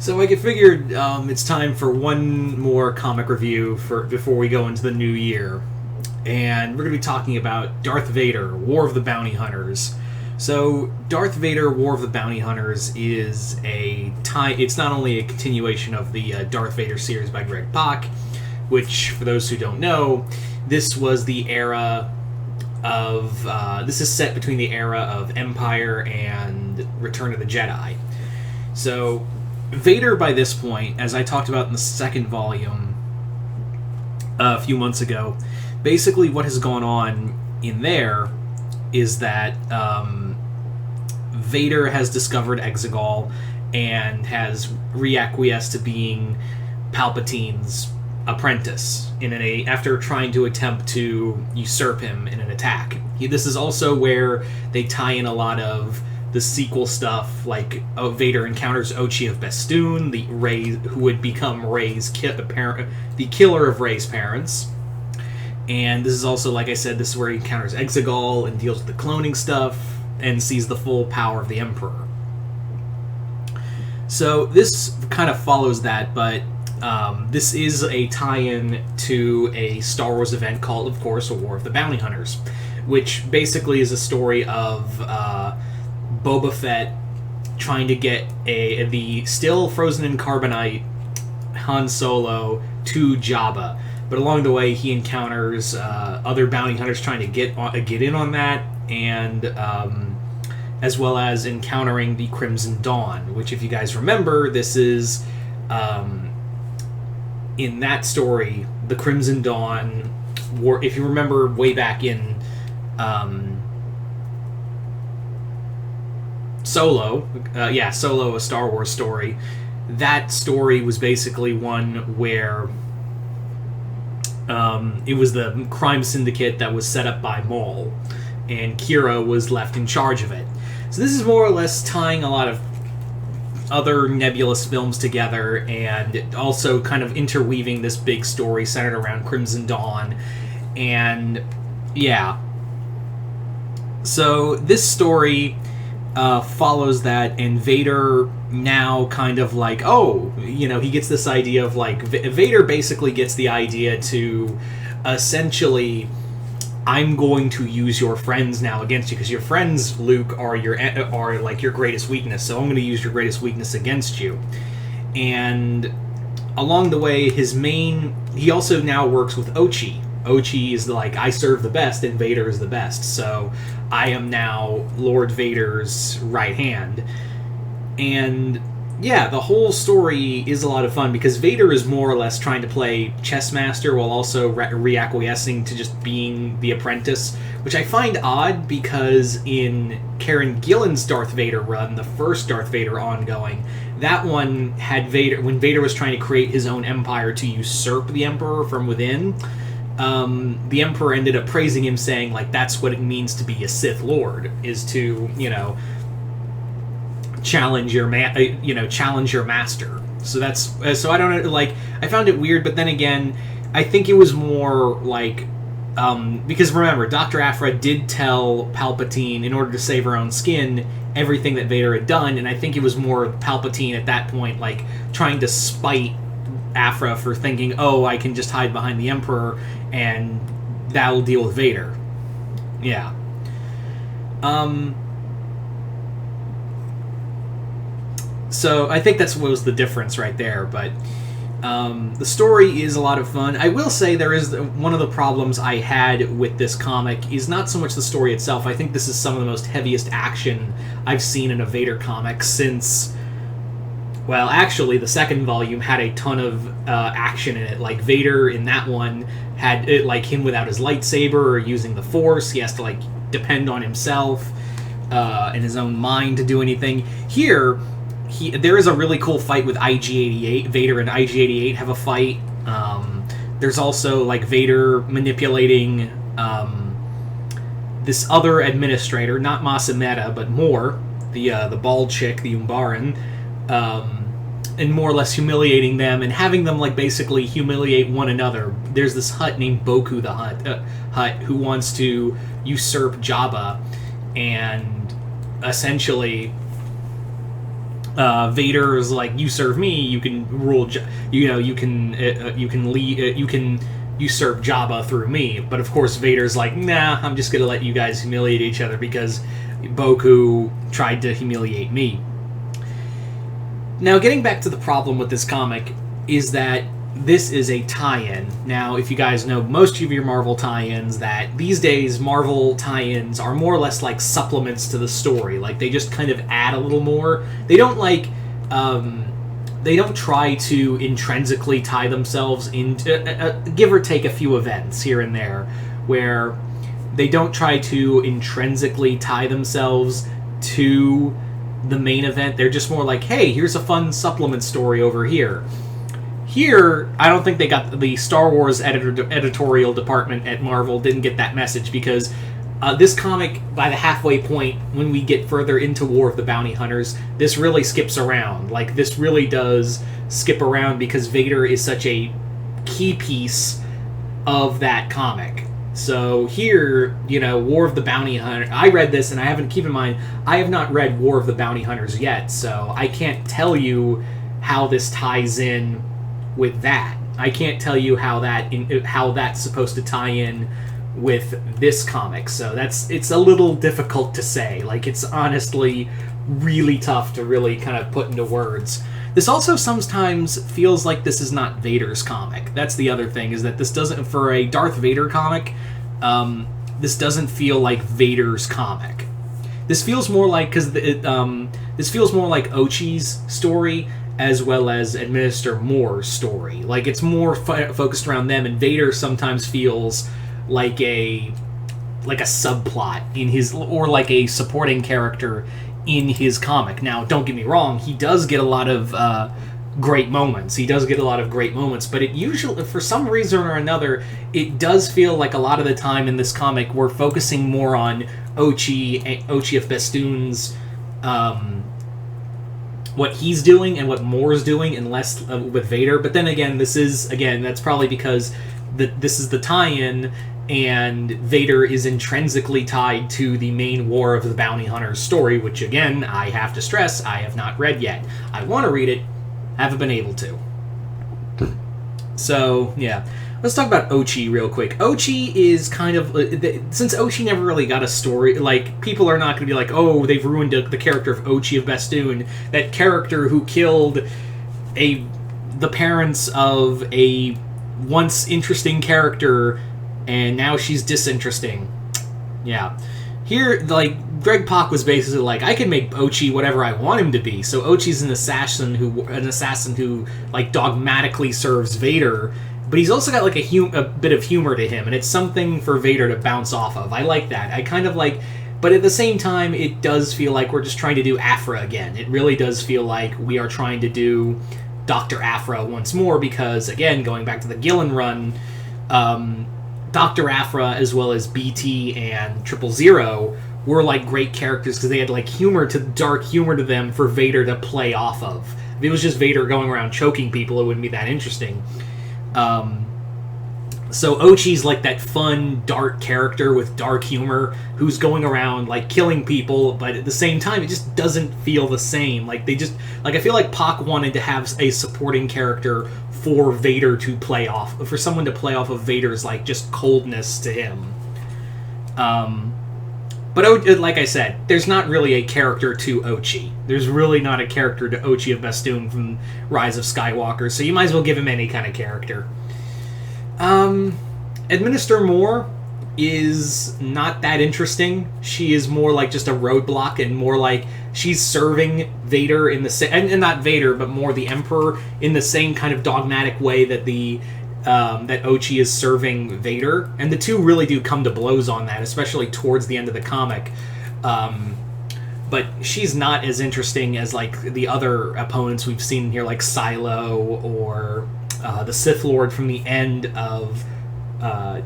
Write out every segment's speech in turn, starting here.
So I figured it's time for one more comic review before we go into the new year. And we're going to be talking about Darth Vader, War of the Bounty Hunters. So Darth Vader, War of the Bounty Hunters is it's not only a continuation of the Darth Vader series by Greg Pak, which, for those who don't know, this was the era of... this is set between the era of Empire and Return of the Jedi. So Vader, by this point, as I talked about in the second volume a few months ago, basically what has gone on in there is that Vader has discovered Exegol and has reacquiesced to being Palpatine's apprentice after trying to attempt to usurp him in an attack. This is also where they tie in a lot of the sequel stuff, like Vader encounters Ochi of Bestoon, who would become the killer of Rey's parents. And this is also, like I said, this is where he encounters Exegol and deals with the cloning stuff and sees the full power of the Emperor. So this kind of follows that, but this is a tie-in to a Star Wars event called, of course, A War of the Bounty Hunters, which basically is a story of Boba Fett trying to get the still frozen in carbonite Han Solo to Jabba. But along the way, he encounters other bounty hunters trying to get in on that, and as well as encountering the Crimson Dawn, which, if you guys remember, this is in that story, the Crimson Dawn war. If you remember way back in Solo, Solo, a Star Wars story. That story was basically one where it was the crime syndicate that was set up by Maul, and Kira was left in charge of it. So this is more or less tying a lot of other nebulous films together, and also kind of interweaving this big story centered around Crimson Dawn. And yeah, so this story follows that, and Vader now kind of like, he gets this idea of like, Vader basically gets the idea to essentially, I'm going to use your friends now against you, because your friends, Luke, are like your greatest weakness, so I'm going to use your greatest weakness against you. And along the way, he also now works with Ochi. Ochi is like, I serve the best, and Vader is the best, so I am now Lord Vader's right hand. And yeah, the whole story is a lot of fun, because Vader is more or less trying to play chess master while also reacquiescing to just being the apprentice, which I find odd, because in Karen Gillan's Darth Vader run, the first Darth Vader ongoing, that one had Vader, when Vader was trying to create his own empire to usurp the Emperor from within, the Emperor ended up praising him, saying, like, that's what it means to be a Sith Lord, is to, challenge your master. So I don't know, like, I found it weird, but then again, I think it was more like, because remember, Dr. Aphra did tell Palpatine, in order to save her own skin, everything that Vader had done, and I think it was more Palpatine at that point, like, trying to spite Aphra for thinking, I can just hide behind the Emperor, and that'll deal with Vader. Yeah. So I think that's what was the difference right there, but the story is a lot of fun. I will say there is one of the problems I had with this comic is not so much the story itself. I think this is some of the most heaviest action I've seen in a Vader comic since... Well, actually, the second volume had a ton of action in it. Like, Vader in that one had, him without his lightsaber or using the Force. He has to, depend on himself and his own mind to do anything. Here, there is a really cool fight with IG-88. Vader and IG-88 have a fight. There's also, Vader manipulating this other administrator, not Masameta, but Moore, the bald chick, the Umbaran, and more or less humiliating them and having them basically humiliate one another. There's this Hutt named Boku the Hutt who wants to usurp Jabba and essentially Vader is like, you serve me, you can rule, you can lead, you can usurp Jabba through me. But of course, Vader's like, nah, I'm just gonna let you guys humiliate each other because Boku tried to humiliate me. Now, getting back to the problem with this comic is that this is a tie-in. Now, if you guys know most of your Marvel tie-ins, that these days Marvel tie-ins are more or less like supplements to the story. Like, they just kind of add a little more. They don't they don't try to intrinsically tie themselves into, give or take a few events here and there, where they don't try to intrinsically tie themselves to the main event. They're just more like, hey, here's a fun supplement story over here. Here, I don't think they got the Star Wars editorial department at Marvel didn't get that message, because this comic, by the halfway point, when we get further into War of the Bounty Hunters, this really skips around. Like, this really does skip around because Vader is such a key piece of that comic. So here, War of the Bounty Hunter, I read this, and keep in mind, I have not read War of the Bounty Hunters yet, so I can't tell you how this ties in with that. I can't tell you how that's supposed to tie in with this comic, so it's a little difficult to say. Like, it's honestly really tough to really kind of put into words. This also sometimes feels like this is not Vader's comic. That's the other thing, is that this doesn't, for a Darth Vader comic, this doesn't feel like Vader's comic. This feels more like, this feels more like Ochi's story, as well as Administrator Moore's story. Like, it's more focused around them, and Vader sometimes feels like a subplot in his, or like a supporting character in his comic. Now, don't get me wrong, he does get a lot of great moments. But it usually, for some reason or another, it does feel like a lot of the time in this comic we're focusing more on Ochi of Bestoon's what he's doing and what Moore's doing, and less with Vader. But then again, that's probably because this is the tie-in, and Vader is intrinsically tied to the main War of the Bounty Hunters story, which, again, I have to stress, I have not read yet. I want to read it, haven't been able to. So, yeah. Let's talk about Ochi real quick. Ochi is kind of... Since Ochi never really got a story, like, people are not going to be like, oh, they've ruined the character of Ochi of Bestoon, that character who killed the parents of a once interesting character, and now she's disinteresting. Yeah. Here, like, Greg Pak was basically like, I can make Ochi whatever I want him to be. So Ochi's an assassin who like, dogmatically serves Vader, but he's also got, like, a bit of humor to him, and it's something for Vader to bounce off of. I like that. I kind of like... But at the same time, it does feel like we're just trying to do Aphra again. It really does feel like we are trying to do Dr. Aphra once more, because, again, going back to the Gillen run, Dr. Aphra, as well as BT and 000, were, like, great characters because they had, like, dark humor to them for Vader to play off of. If it was just Vader going around choking people, it wouldn't be that interesting. So Ochi's like that fun, dark character with dark humor who's going around, like, killing people, but at the same time, it just doesn't feel the same. Like, I feel like Pac wanted to have a supporting character for Vader to play off, for someone to play off of Vader's, like, just coldness to him. But like I said, there's not really a character to Ochi. There's really not a character to Ochi of Bestoon from Rise of Skywalker, so you might as well give him any kind of character. Administrator Moore is not that interesting. She is more like just a roadblock, and more like she's serving Vader in the and not Vader, but more the Emperor in the same kind of dogmatic way that that Ochi is serving Vader, and the two really do come to blows on that, especially towards the end of the comic. But she's not as interesting as, like, the other opponents we've seen here, like Silo or the Sith Lord from the end of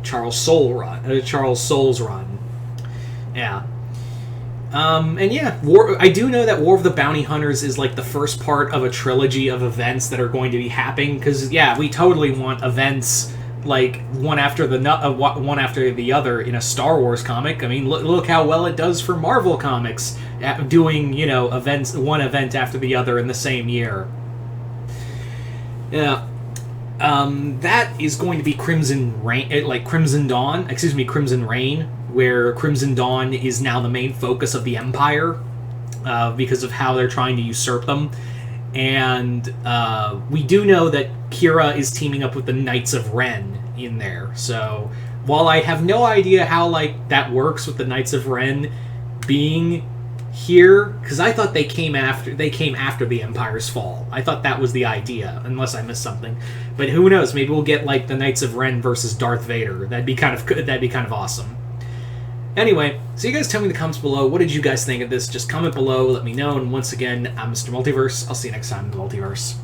Charles Soule's run. Yeah. And yeah, I do know that War of the Bounty Hunters is, like, the first part of a trilogy of events that are going to be happening, because, yeah, we totally want events like one after the other in a Star Wars comic. I mean, look how well it does for Marvel comics, doing events, one event after the other in the same year. Yeah. That is going to be Crimson Rain, Crimson Dawn. Excuse me, Crimson Rain, where Crimson Dawn is now the main focus of the Empire, because of how they're trying to usurp them. And we do know that Kira is teaming up with the Knights of Ren in there. So while I have no idea how that works with the Knights of Ren being here, because I thought they came after the Empire's fall. I thought that was the idea, unless I missed something. But who knows? Maybe we'll get the Knights of Ren versus Darth Vader. That'd be kind of awesome. Anyway, so you guys tell me in the comments below, what did you guys think of this? Just comment below, let me know. And once again, I'm Mr. Multiverse. I'll see you next time in the Multiverse.